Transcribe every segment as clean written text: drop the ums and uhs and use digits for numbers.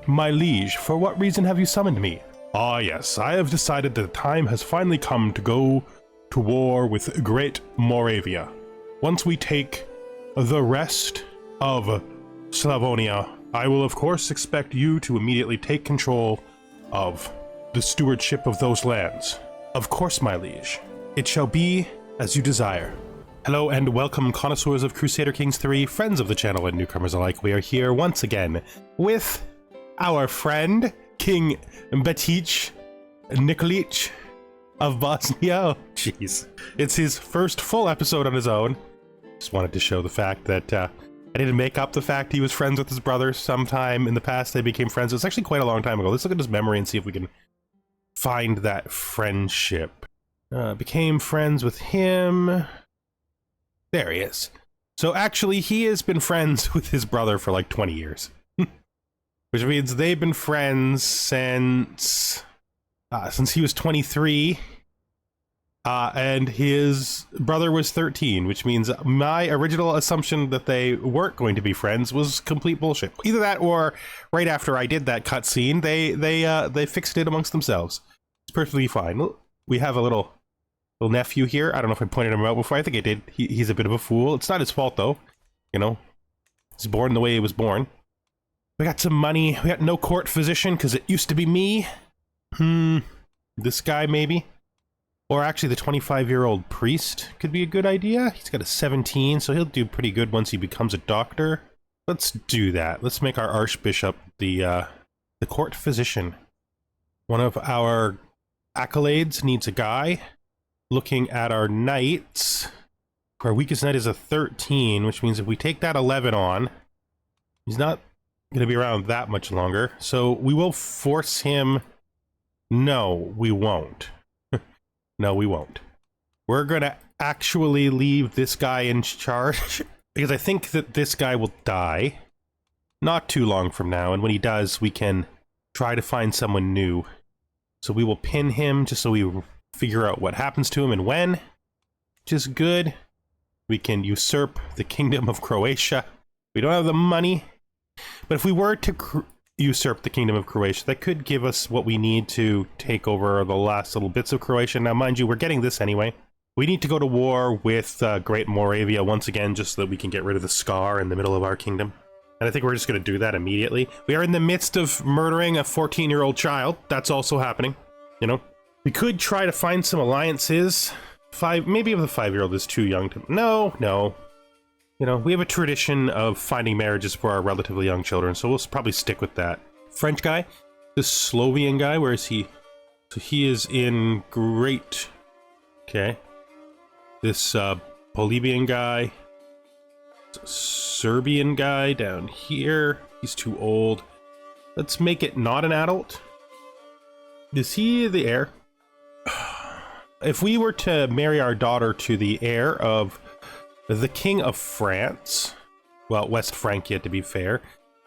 My liege, for what reason have you summoned me? Ah yes, I have decided that the time has finally come to go to war with Great Moravia. Once we take the rest of Slavonia, I will of course expect you to immediately take control of the stewardship of those lands. Of course, my liege. It shall be as you desire. Hello and welcome, connoisseurs of Crusader Kings 3, friends of the channel and newcomers alike. We are here once again with our friend, King Batic Nikolic of Bosnia. Oh, jeez. It's his first full episode on his own. Just wanted to show the fact that I didn't make up the fact he was friends with his brother sometime in the past. They became friends. It was actually quite a long time ago. Let's look at his memory and see if we can find that friendship. Became friends with him. There he is. So actually, he has been friends with his brother for like 20 years. Which means they've been friends since he was 23. And his brother was 13, which means my original assumption that they weren't going to be friends was complete bullshit. Either that or right after I did that cutscene, they fixed it amongst themselves. It's perfectly fine. We have a little nephew here. I don't know if I pointed him out before. I think I did. He's a bit of a fool. It's not his fault though. You know, he's born the way he was born. We got some money. We got no court physician because it used to be me. This guy maybe. Or actually the 25-year-old priest could be a good idea. He's got a 17, so he'll do pretty good once he becomes a doctor. Let's do that. Let's make our archbishop the court physician. One of our accolades needs a guy. Looking at our knights, our weakest knight is a 13, which means if we take that 11 on, he's not going to be around that much longer. So we will force him. No, we won't. No, we won't. We're going to actually leave this guy in charge because I think that this guy will die not too long from now. And when he does, we can try to find someone new. So we will pin him just so we figure out what happens to him and when, which is good. We can usurp the kingdom of Croatia. We don't have the money, but if we were to usurp the kingdom of Croatia, that could give us what we need to take over the last little bits of Croatia. Now, mind you, we're getting this anyway. We need to go to war with Great Moravia once again, just so that we can get rid of the scar in the middle of our kingdom. And I think we're just going to do that immediately. We are in the midst of murdering a 14-year-old child. That's also happening, you know. We could try to find some alliances. Maybe if the 5-year-old is too young to... No. You know, we have a tradition of finding marriages for our relatively young children, so we'll probably stick with that. French guy? This Slovian guy, where is he? So he is in Great... Okay. This Polybian guy. Serbian guy down here. He's too old. Let's make it not an adult. Is he the heir? If we were to marry our daughter to the heir of the King of France, well, West Francia to be fair,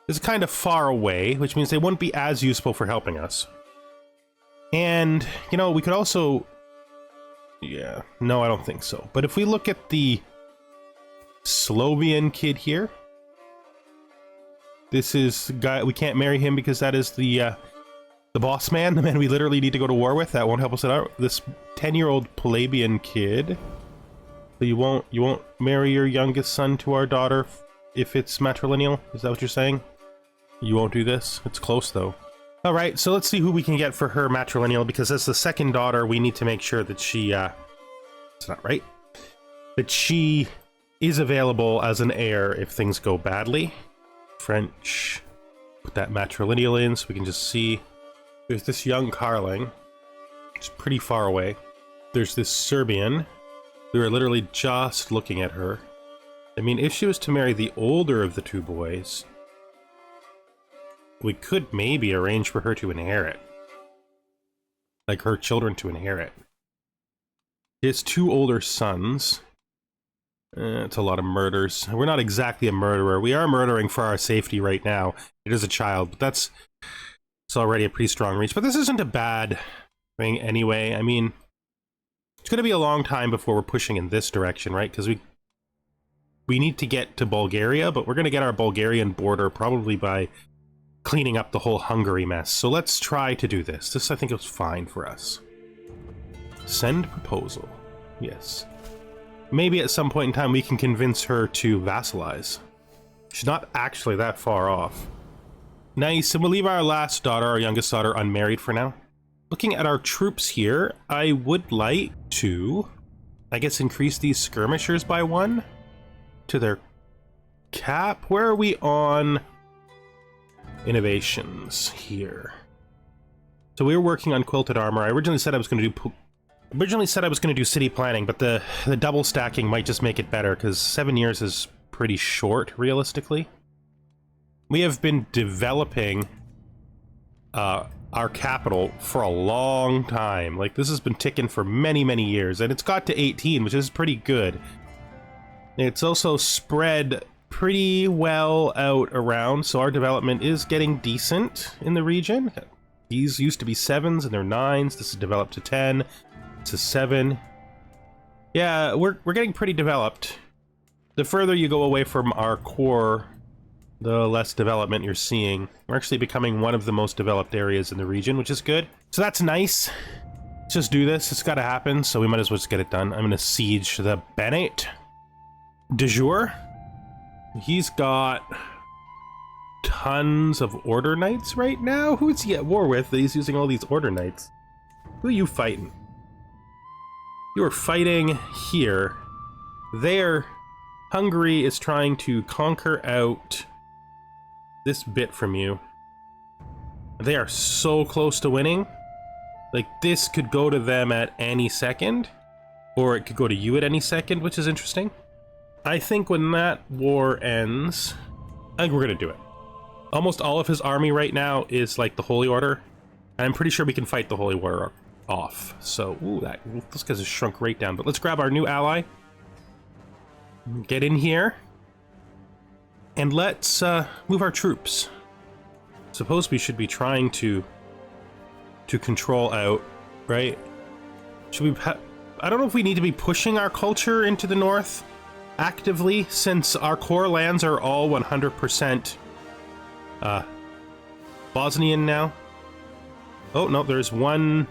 is kind of far away, which means they wouldn't be as useful for helping us. And, you know, we could also... Yeah, no, I don't think so. But if we look at the Slovian kid here, this is the guy, we can't marry him because that is the boss man, the man we literally need to go to war with. That won't help us out. This 10-year-old Palabian kid. So you won't marry your youngest son to our daughter if it's matrilineal? Is that what you're saying? You won't do this? It's close though. Alright, so let's see who we can get for her matrilineal, because as the second daughter, we need to make sure that she, it's not right. That she is available as an heir if things go badly. French. Put that matrilineal in so we can just see. There's this young Carling. It's pretty far away. There's this Serbian. We were literally just looking at her. I mean, if she was to marry the older of the two boys, we could maybe arrange for her to inherit. Like her children to inherit. She has two older sons. It's a lot of murders. We're not exactly a murderer. We are murdering for our safety right now. It is a child, but that's... It's already a pretty strong reach, but this isn't a bad thing anyway. I mean, it's going to be a long time before we're pushing in this direction, right? Because we need to get to Bulgaria, but we're going to get our Bulgarian border probably by cleaning up the whole Hungary mess. So let's try to do this. This, I think, was fine for us. Send proposal. Yes. Maybe at some point in time we can convince her to vassalize. She's not actually that far off. Nice, and we'll leave our last daughter, our youngest daughter, unmarried for now. Looking at our troops here, I would like to, I guess, increase these skirmishers by 1 to their cap. Where are we on innovations here? So we were working on quilted armor. I originally said I was going to do city planning, but the double stacking might just make it better because 7 years is pretty short, realistically. We have been developing our capital for a long time. Like, this has been ticking for many, many years, and it's got to 18, which is pretty good. It's also spread pretty well out around, so our development is getting decent in the region. These used to be 7s and they're 9s. This is developed to 10. It's a 7. Yeah, we're getting pretty developed. The further you go away from our core, the less development you're seeing. We're actually becoming one of the most developed areas in the region, which is good. So that's nice. Let's just do this. It's got to happen, so we might as well just get it done. I'm going to siege the Banate de jour. He's got tons of Order Knights right now. Who is he at war with that he's using all these Order Knights? Who are you fighting? You are fighting here. There, Hungary is trying to conquer out this bit from you. They are so close to winning. Like, this could go to them at any second, or it could go to you at any second, which is interesting. I think when that war ends, I think we're gonna do it. Almost all of his army right now is like the Holy Order, and I'm pretty sure we can fight the Holy Order off. So, ooh, those guys have shrunk right down. But let's grab our new ally, get in here, and let's move our troops. Suppose we should be trying to control out, right? Should we? I don't know if we need to be pushing our culture into the north actively, since our core lands are all 100% Bosnian now. Oh no, there's one.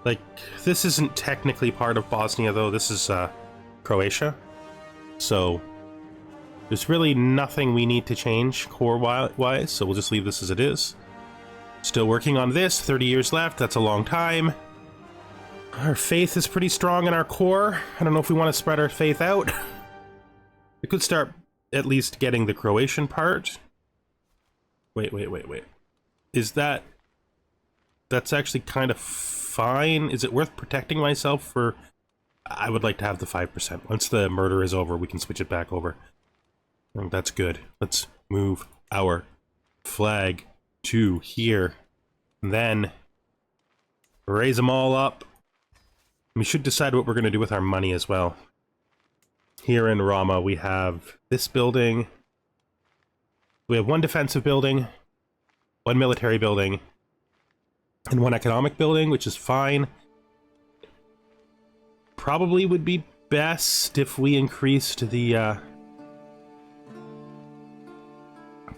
Like, this isn't technically part of Bosnia though. This is Croatia. So there's really nothing we need to change core-wise, so we'll just leave this as it is. Still working on this, 30 years left, that's a long time. Our faith is pretty strong in our core. I don't know if we want to spread our faith out. We could start at least getting the Croatian part. Wait. Is that... That's actually kind of fine. Is it worth protecting myself for... I would like to have the 5%. Once the murder is over, we can switch it back over. I think that's good. Let's move our flag to here. And then raise them all up. We should decide what we're going to do with our money as well. Here in Rama, we have this building. We have one defensive building, one military building, and one economic building, which is fine. Probably would be best if we increased the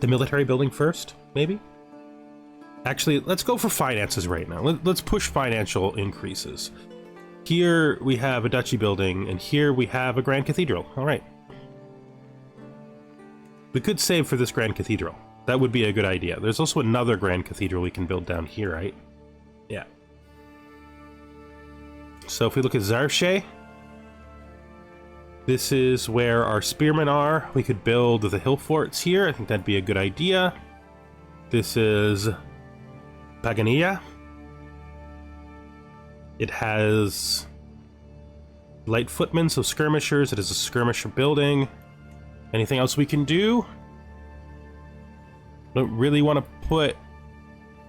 military building first, maybe? Actually, let's go for finances right now. Let's push financial increases. Here we have a duchy building, and here we have a grand cathedral. All right. We could save for this grand cathedral. That would be a good idea. There's also another grand cathedral we can build down here, right? Yeah. So if we look at Zavrsje, this is where our spearmen are. We could build the hill forts here. I think that'd be a good idea. This is Pagania. It has light footmen, so skirmishers. It is a skirmisher building. Anything else we can do? Don't really want to put...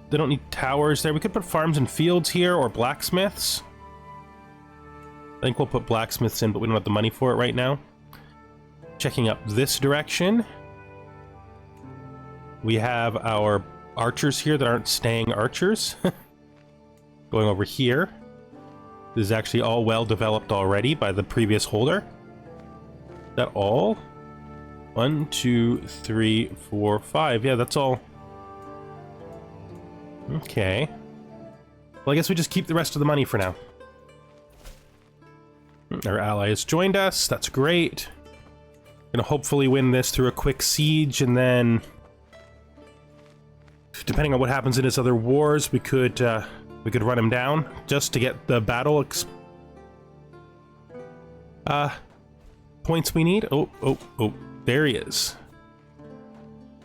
They don't need towers there. We could put farms and fields here, or blacksmiths. I think we'll put blacksmiths in, but we don't have the money for it right now. Checking up this direction. We have our archers here that aren't staying archers. Going over here. This is actually all well developed already by the previous holder. Is that all? 1, 2, 3, 4, 5. Yeah, that's all Okay. Well, I guess we just keep the rest of the money for now. Our ally has joined us. That's great. Gonna hopefully win this through a quick siege, and then, depending on what happens in his other wars, we could run him down just to get the battle points we need. Oh, there he is.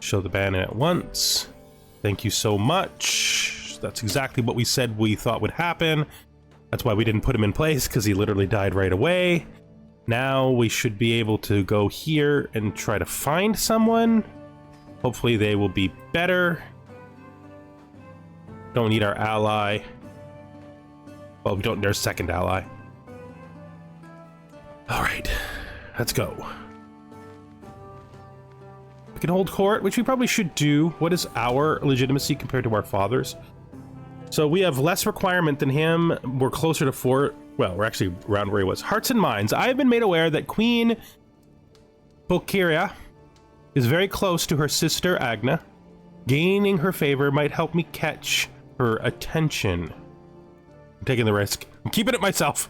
Show the ban at once. Thank you so much. That's exactly what we said we thought would happen. That's why we didn't put him in place, because he literally died right away. Now we should be able to go here and try to find someone. Hopefully they will be better. Don't need our ally. Well, we don't need our second ally. Alright, let's go. We can hold court, which we probably should do. What is our legitimacy compared to our father's? So we have less requirement than him. We're closer to 4. Well, we're actually around where he was. Hearts and minds. I have been made aware that Queen Pulcheria is very close to her sister Agna. Gaining her favor might help me catch her attention. I'm taking the risk. I'm keeping it myself.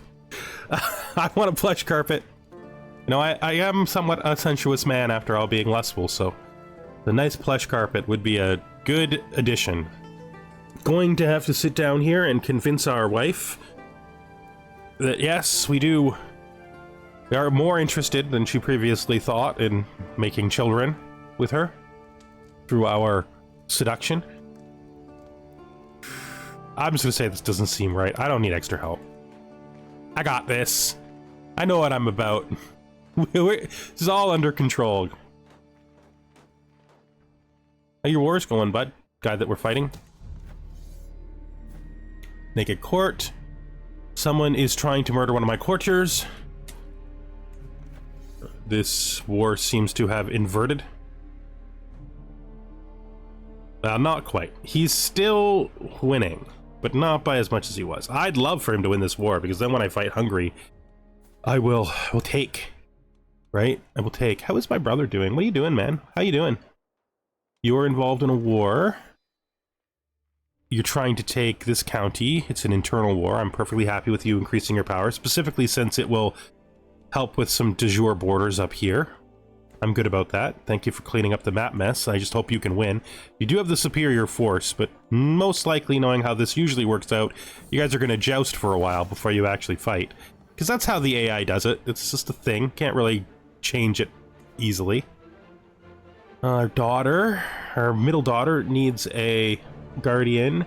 I want a plush carpet. You know, I am somewhat a sensuous man after all, being lustful, so the nice plush carpet would be a good addition. Going to have to sit down here and convince our wife that yes, we are more interested than she previously thought in making children with her through our seduction. I'm just gonna say this doesn't seem right. I don't need extra help. I got this. I know what I'm about. This is all under control. How your war's going, bud? Guy that we're fighting? Naked court. Someone is trying to murder one of my courtiers. This war seems to have inverted. Not quite. He's still winning, but not by as much as he was. I'd love for him to win this war, because then when I fight Hungary, I will take. Right? I will take. How is my brother doing? What are you doing, man? How you doing? You're involved in a war. You're trying to take this county. It's an internal war. I'm perfectly happy with you increasing your power, specifically since it will help with some de jure borders up here. I'm good about that. Thank you for cleaning up the map mess. I just hope you can win. You do have the superior force, but most likely, knowing how this usually works out, you guys are going to joust for a while before you actually fight. Because that's how the AI does it. It's just a thing. Can't really change it easily. Our daughter, our middle daughter, needs a guardian.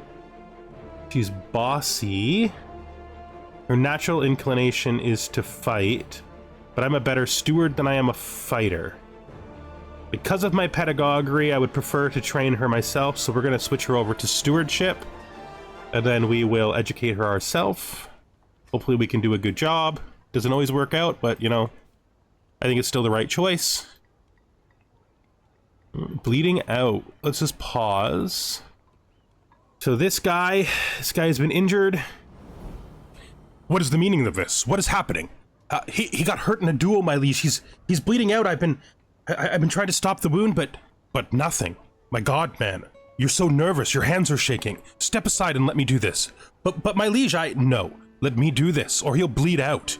She's bossy. Her natural inclination is to fight, but I'm a better steward than I am a fighter. Because of my pedagogy, I would prefer to train her myself, so we're going to switch her over to stewardship, and then we will educate her ourselves. Hopefully we can do a good job. Doesn't always work out, but, you know, I think it's still the right choice. Bleeding out. Let's just pause. So this guy has been injured. What is the meaning of this? What is happening? He got hurt in a duel, my liege. He's bleeding out. I've been trying to stop the wound, but nothing. My God, man, you're so nervous. Your hands are shaking. Step aside and let me do this. But my liege, no. Let me do this, or he'll bleed out.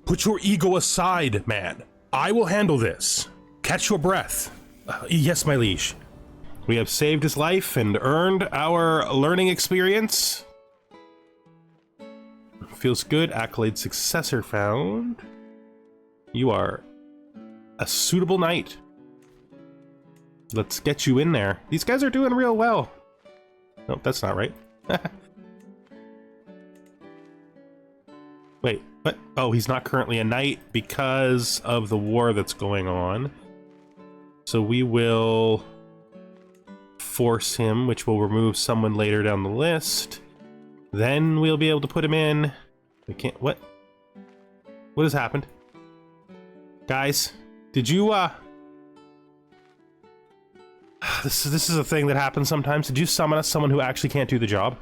Put your ego aside, man. I will handle this. Catch your breath. Yes, my liege. We have saved his life and earned our learning experience. Feels good. Accolade successor found. You are a suitable knight. Let's get you in there. These guys are doing real well. Nope, that's not right. Wait, what? Oh, he's not currently a knight because of the war that's going on. So we will force him, which will remove someone later down the list. Then we'll be able to put him in. We can't. What has happened? Guys, did you this is a thing that happens sometimes. Did you summon us someone who actually can't do the job?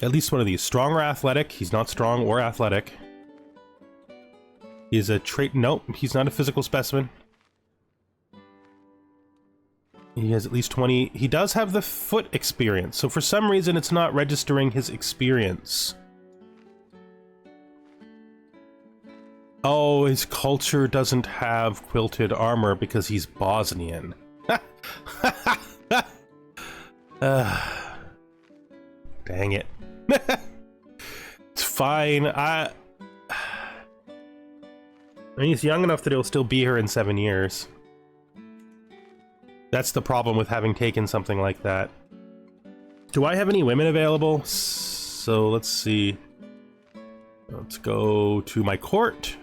At least one of these. Strong or athletic? He's not strong or athletic. He is a trait. Nope, he's not a physical specimen. He has at least 20. He does have the foot experience, so for some reason it's not registering his experience. Oh, his culture doesn't have quilted armor because he's Bosnian. Dang it. It's fine. I mean, he's young enough that he'll still be here in 7 years. That's the problem with having taken something like that. Do I have any women available? So let's see. Let's go to my court.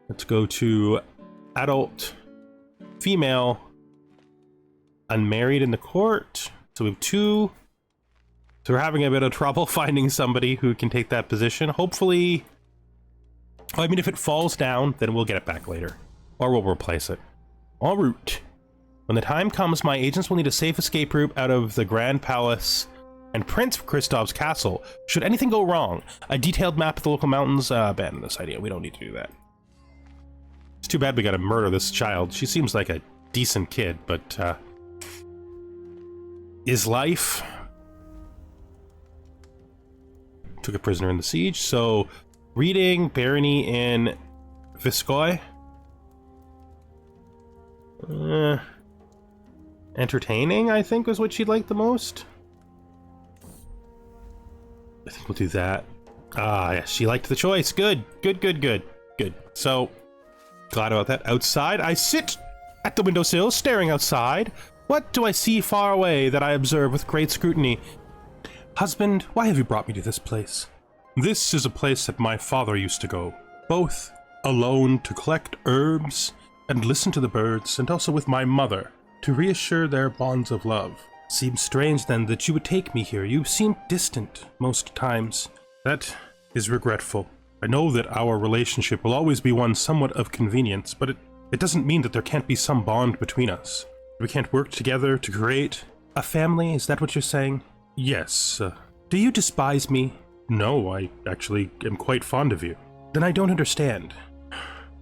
Let's go to adult female unmarried in the court. So we have 2. So we're having a bit of trouble finding somebody who can take that position. Hopefully, I mean, if it falls down, then we'll get it back later. Or we'll replace it. En route. When the time comes, my agents will need a safe escape route out of the Grand Palace and Prince Christov's castle. Should anything go wrong, a detailed map of the local mountains, abandon this idea. We don't need to do that. It's too bad we gotta murder this child. She seems like a decent kid, but, is life? Took a prisoner in the siege, so reading, barony in Viscoy. Entertaining, I think, was what she'd like the most. I think we'll do that. Ah, yeah, she liked the choice. Good, good, good, good, good. So, glad about that. Outside, I sit at the windowsill, staring outside. What do I see far away that I observe with great scrutiny? Husband, why have you brought me to this place? This is a place that my father used to go, both alone to collect herbs and listen to the birds, and also with my mother to reassure their bonds of love. Seems strange then that you would take me here. You seem distant most times. That is regretful. I know that our relationship will always be one somewhat of convenience, but it doesn't mean that there can't be some bond between us. We can't work together to create a family, is that what you're saying? Yes. Do you despise me? No, I actually am quite fond of you. Then I don't understand.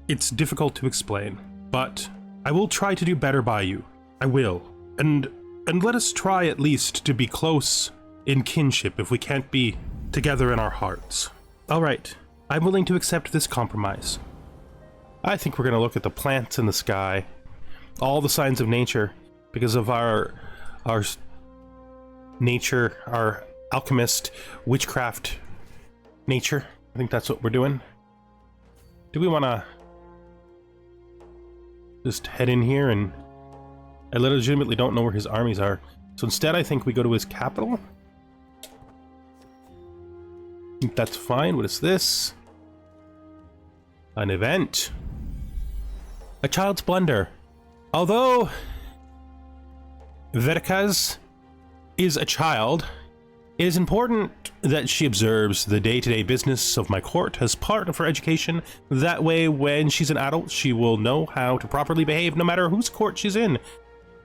It's difficult to explain, but I will try to do better by you. I will. And let us try at least to be close in kinship if we can't be together in our hearts. All right, I'm willing to accept this compromise. I think we're going to look at the plants in the sky, all the signs of nature, because of our nature, our alchemist, witchcraft nature. I think that's what we're doing. Do we want to just head in here and... I legitimately don't know where his armies are. So instead I think we go to his capital. I think that's fine. What is this? An event. A child's blunder. Although Verka's is a child, it is important that she observes the day-to-day business of my court as part of her education. That way, when she's an adult, she will know how to properly behave no matter whose court she's in.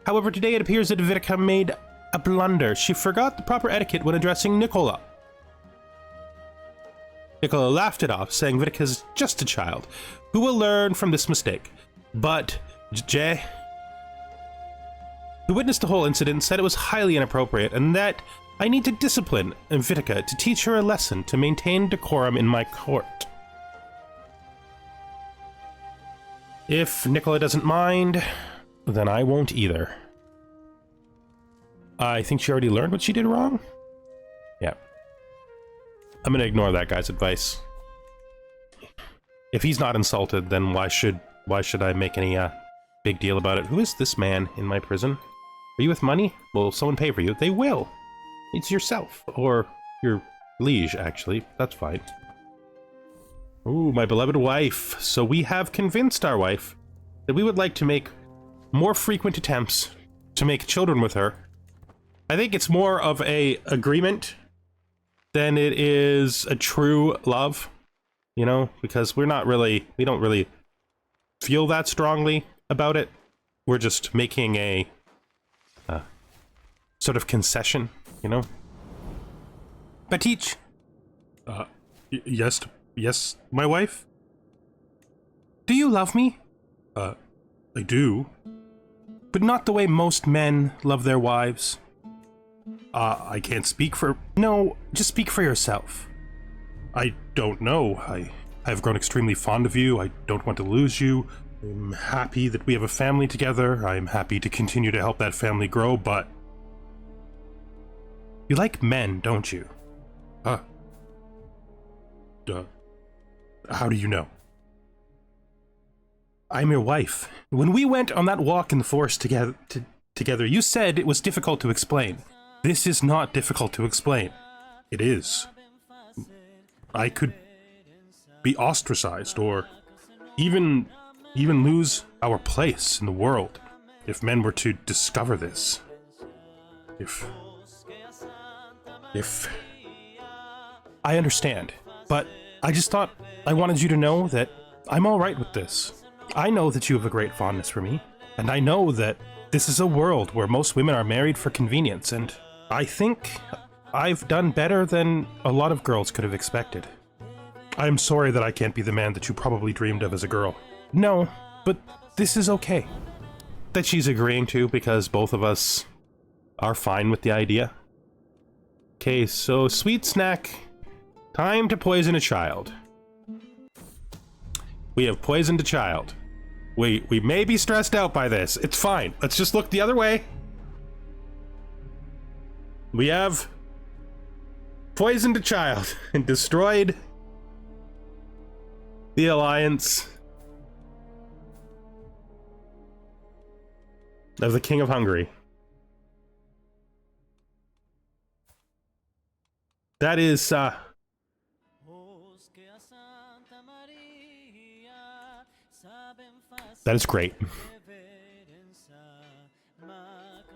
However, today it appears that Verka made a blunder. She forgot the proper etiquette when addressing Nikola. Nikola laughed it off, saying Verka's just a child who will learn from this mistake. But Jay, who witnessed the whole incident, said it was highly inappropriate and that I need to discipline Vitica to teach her a lesson to maintain decorum in my court. If Nikola doesn't mind, then I won't either. I think she already learned what she did wrong? Yeah. I'm gonna ignore that guy's advice. If he's not insulted, then why should I make any big deal about it? Who is this man in my prison? Are you with money? Will someone pay for you? They will. It's yourself. Or your liege, actually. That's fine. Ooh, my beloved wife. So we have convinced our wife that we would like to make more frequent attempts to make children with her. I think it's more of a agreement than it is a true love, you know, because we don't really feel that strongly about it. We're just making a sort of concession, you know. Batich. Yes, my wife. Do you love me? I do. but not the way most men love their wives. I can't speak for... No, just speak for yourself. I don't know. I have grown extremely fond of you. I don't want to lose you. I'm happy that we have a family together. I'm happy to continue to help that family grow, but... You like men, don't you? How do you know? I'm your wife. When we went on that walk in the forest together, you said it was difficult to explain. This is not difficult to explain. It is. I could be ostracized or even lose our place in the world if men were to discover this. If I understand, but I just thought I wanted you to know that I'm all right with this. I know that you have a great fondness for me, and I know that this is a world where most women are married for convenience, and I think I've done better than a lot of girls could have expected. I'm sorry that I can't be the man that you probably dreamed of as a girl. No, but this is okay. That she's agreeing to because both of us are fine with the idea. Okay, so sweet snack. Time to poison a child. We have poisoned a child. We may be stressed out by this. It's fine. Let's just look the other way. We have poisoned a child and destroyed the alliance of the King of Hungary. That is, that is great.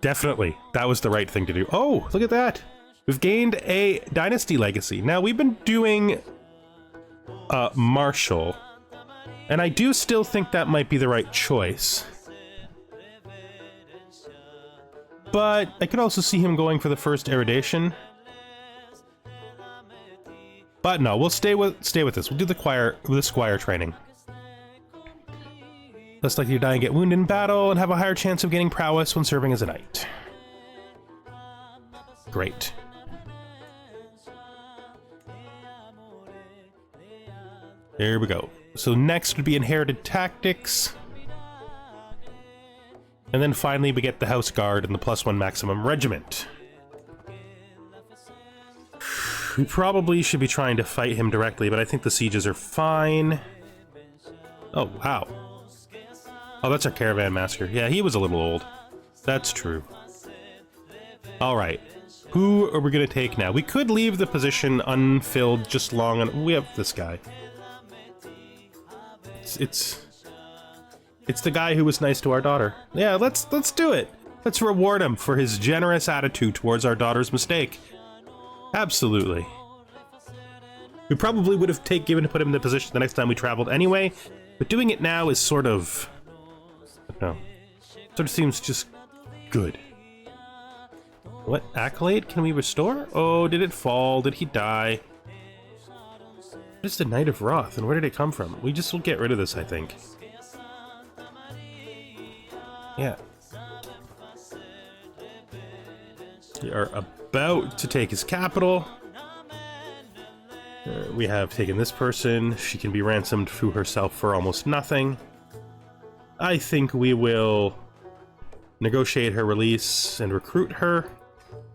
Definitely, that was the right thing to do. Oh, look at that! We've gained a dynasty legacy. Now, we've been doing Marshal, and I do still think that might be the right choice. But I could also see him going for the first erudition. But no, we'll stay with this. We'll do the squire training. Less likely to die and get wounded in battle, and have a higher chance of gaining prowess when serving as a knight. Great. There we go. So next would be inherited tactics. And then finally we get the house guard and the +1 maximum regiment. We probably should be trying to fight him directly, but I think the sieges are fine. Oh, wow. Oh, that's our caravan massacre. Yeah, he was a little old. That's true. Alright. Who are we going to take now? We could leave the position unfilled just long enough. We have this guy. It's the guy who was nice to our daughter. Yeah, let's do it. Let's reward him for his generous attitude towards our daughter's mistake. Absolutely. We probably would have given to put him in the position the next time we traveled anyway, but doing it now is sort of... no. Sort of seems just good. What accolade can we restore? Oh, did it fall? Did he die? What is the Knight of Wrath, and where did it come from? We just will get rid of this, I think. Yeah. We are about to take his capital. We have taken this person. She can be ransomed to herself for almost nothing. I think we will negotiate her release and recruit her.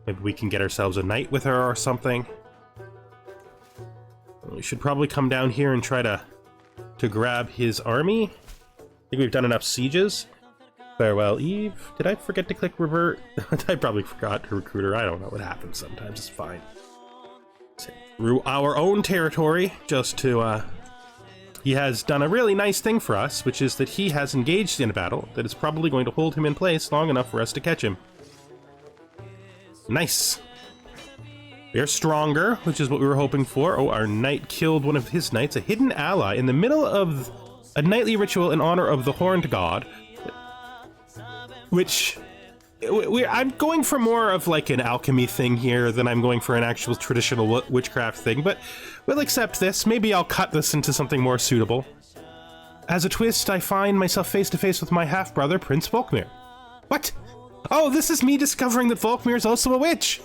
Maybe we can get ourselves a knight with her or something. We should probably come down here and try to grab his army. I think we've done enough sieges. Farewell, Eve. Did I forget to click revert? I probably forgot to recruit her. I don't know what happens sometimes. It's fine. Through our own territory, just to, he has done a really nice thing for us, which is that he has engaged in a battle that is probably going to hold him in place long enough for us to catch him. Nice. We are stronger, which is what we were hoping for. Oh, our knight killed one of his knights, a hidden ally, in the middle of a knightly ritual in honor of the Horned God, which... I'm going for more of like an alchemy thing here than I'm going for an actual traditional witchcraft thing, but we'll accept this. Maybe I'll cut this into something more suitable. As a twist, I find myself face to face with my half-brother, Prince Volkmir. What? Oh, this is me discovering that Volkmir is also a witch!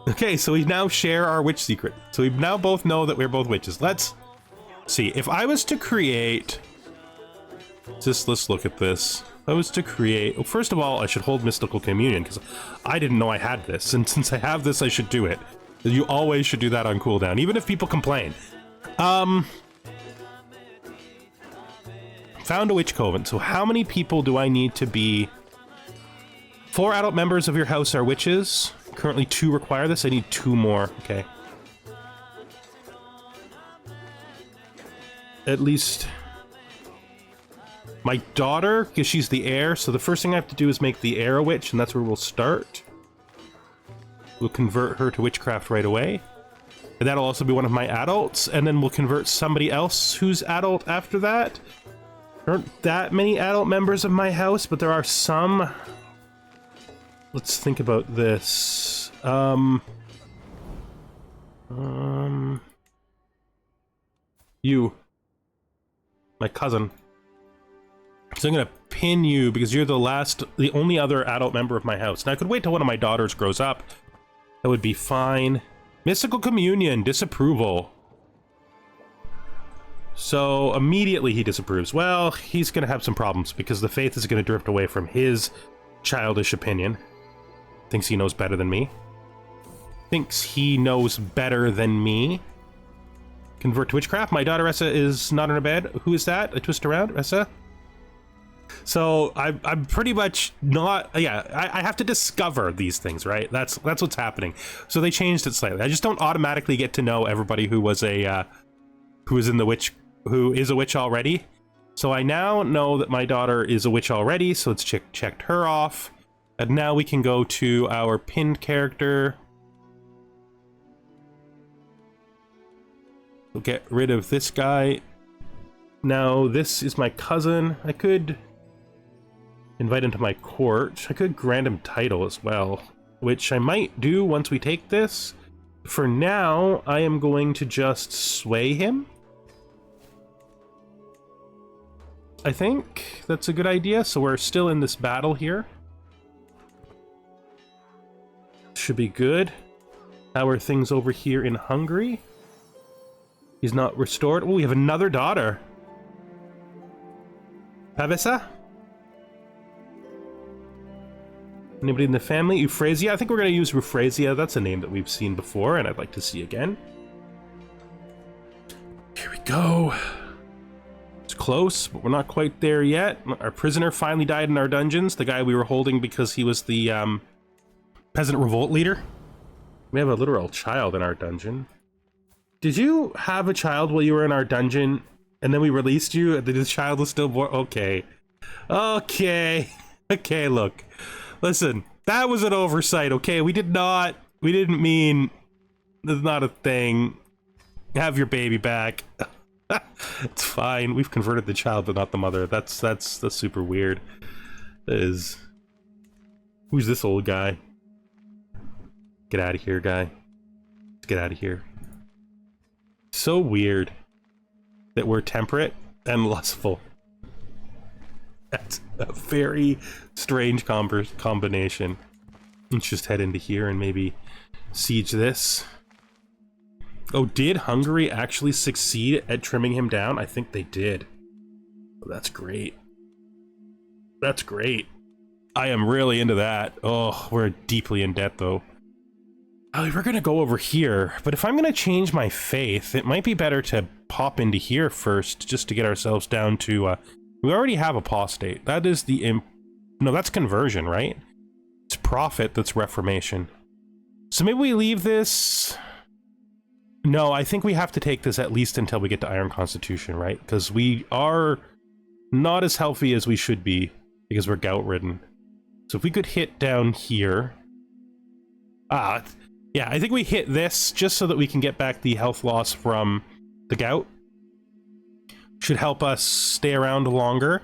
Okay, so we now share our witch secret. So we now both know that we're both witches. Let's see. If I was to create... let's look at this. If I was to create... Well, first of all, I should hold Mystical Communion, because I didn't know I had this. And since I have this, I should do it. You always should do that on cooldown, even if people complain. Found a witch coven. So how many people do I need to be... 4 adult members of your house are witches. Currently 2 require this. I need 2 more. Okay. At least... my daughter, because she's the heir, so the first thing I have to do is make the heir a witch, and that's where we'll start. We'll convert her to witchcraft right away. And that'll also be one of my adults, and then we'll convert somebody else who's adult after that. There aren't that many adult members of my house, but there are some. Let's think about this. You. My cousin. So I'm gonna pin you because you're the only other adult member of my house. Now I could wait till one of my daughters grows up. That would be fine. Mystical Communion, disapproval. So immediately he disapproves. Well, he's gonna have some problems because the faith is gonna drift away from his childish opinion. Thinks he knows better than me. Thinks he knows better than me. Convert to witchcraft. My daughter Essa is not in her bed. Who is that? I twist around. Essa? So I'm pretty much not. Yeah, I have to discover these things, right? That's what's happening. So they changed it slightly. I just don't automatically get to know everybody who was who is a witch already. So I now know that my daughter is a witch already. So let's checked her off, and now we can go to our pinned character. We'll get rid of this guy. Now this is my cousin. I could invite him to my court. I could grant him title as well, which I might do once we take this. For now, I am going to just sway him. I think that's a good idea. So we're still in this battle here. Should be good. How are things over here in Hungary? He's not restored. Oh, we have another daughter. Pavessa? Anybody in the family? Euphrasia? I think we're going to use Euphrasia. That's a name that we've seen before, and I'd like to see again. Here we go. It's close, but we're not quite there yet. Our prisoner finally died in our dungeons. The guy we were holding because he was the peasant revolt leader. We have a literal child in our dungeon. Did you have a child while you were in our dungeon, and then we released you, and the child was still born? Okay. Okay. Okay, look. Listen, that was an oversight, okay? We didn't mean, there's not a thing. Have your baby back. It's fine. We've converted the child, but not the mother. That's super weird. That is. Who's this old guy? Get out of here, guy. Let's get out of here. So weird that we're temperate and lustful. That's a very strange combination. Let's just head into here and maybe siege this. Oh, did Hungary actually succeed at trimming him down? I think they did. Oh, that's great. That's great. I am really into that. Oh, we're deeply in debt, though. Oh, we're gonna go over here, but if I'm gonna change my faith, it might be better to pop into here first, just to get ourselves down to, we already have apostate. That is the no, that's conversion, right? It's prophet that's reformation. So maybe we leave this. No, I think we have to take this at least until we get to Iron Constitution, right? Because we are not as healthy as we should be because we're gout-ridden. So if we could hit down here. Yeah, I think we hit this just so that we can get back the health loss from the gout. Should help us stay around longer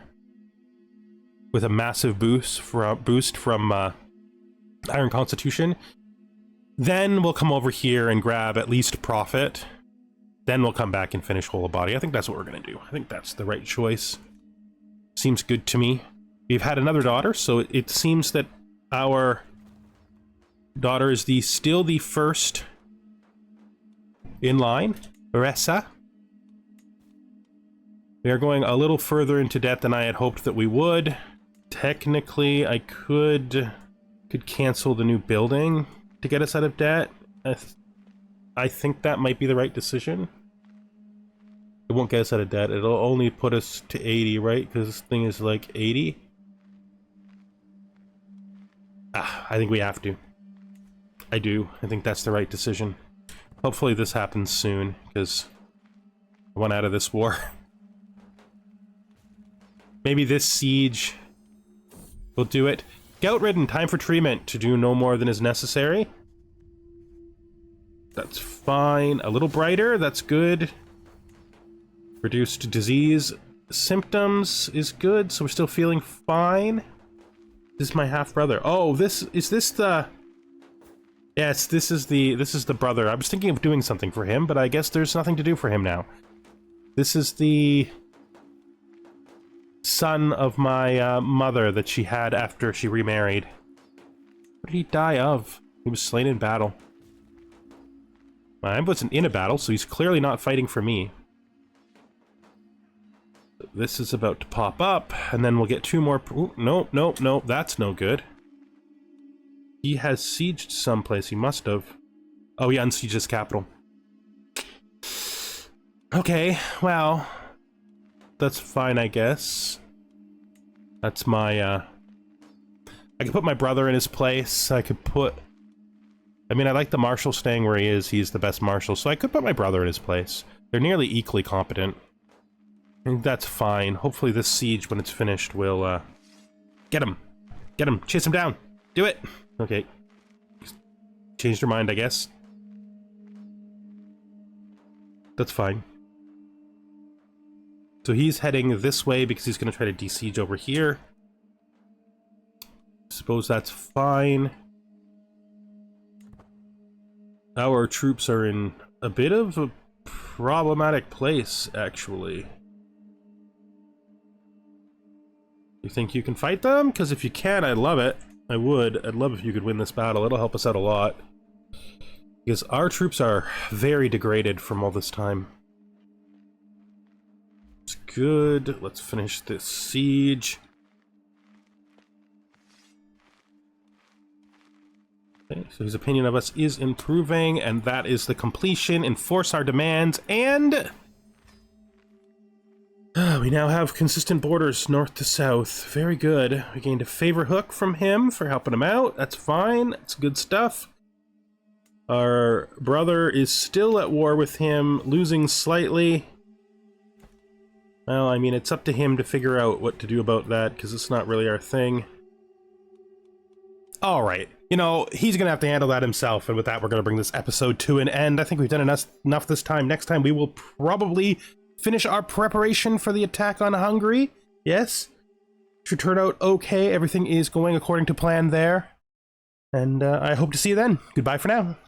with a massive boost from Iron Constitution. Then we'll come over here and grab at least Prophet. Then we'll come back and finish Whole of Body. I think that's what we're going to do. I think that's the right choice. Seems good to me. We've had another daughter, so it seems that our daughter is still the first in line. Ressa. We are going a little further into debt than I had hoped that we would. Technically, I could cancel the new building to get us out of debt. I think that might be the right decision. It won't get us out of debt. It'll only put us to 80, right? Because this thing is like 80. I think we have to. I do. I think that's the right decision. Hopefully this happens soon, because I want out of this war. Maybe this siege will do it. Gout-ridden, time for treatment to do no more than is necessary. That's fine. A little brighter, that's good. Reduced disease symptoms is good, so we're still feeling fine. This is my half-brother. Oh, is this the... Yes, this is the brother. I was thinking of doing something for him, but I guess there's nothing to do for him now. This is the son of my mother that she had after she remarried. What did he die of? He was slain in battle. I wasn't in a battle, so he's clearly not fighting for me. This is about to pop up, and then we'll get two more... Ooh, no, that's no good. He has sieged someplace, he must have. Oh, he unsieged his capital. Okay, well... That's fine, I guess. That's my, I could put my brother in his place, I could put... I mean, I like the marshal staying where he is, he's the best marshal, so I could put my brother in his place. They're nearly equally competent. I think that's fine. Hopefully this siege, when it's finished, will, get him! Get him! Chase him down! Do it! Okay. Changed her mind, I guess. That's fine. So he's heading this way because he's going to try to de-siege over here. Suppose that's fine. Our troops are in a bit of a problematic place, actually. You think you can fight them? Because if you can, I'd love it. I would. I'd love if you could win this battle. It'll help us out a lot. Because our troops are very degraded from all this time. It's good. Let's finish this siege. Okay, so his opinion of us is improving, and that is the completion. Enforce our demands, and... we now have consistent borders north to south. Very good. We gained a favor hook from him for helping him out. That's fine. That's good stuff. Our brother is still at war with him, losing slightly. Well, I mean, it's up to him to figure out what to do about that, because it's not really our thing. Alright. You know, he's going to have to handle that himself, and with that, we're going to bring this episode to an end. I think we've done enough this time. Next time, we will probably finish our preparation for the attack on Hungary. Yes? Should turn out okay. Everything is going according to plan there. And I hope to see you then. Goodbye for now.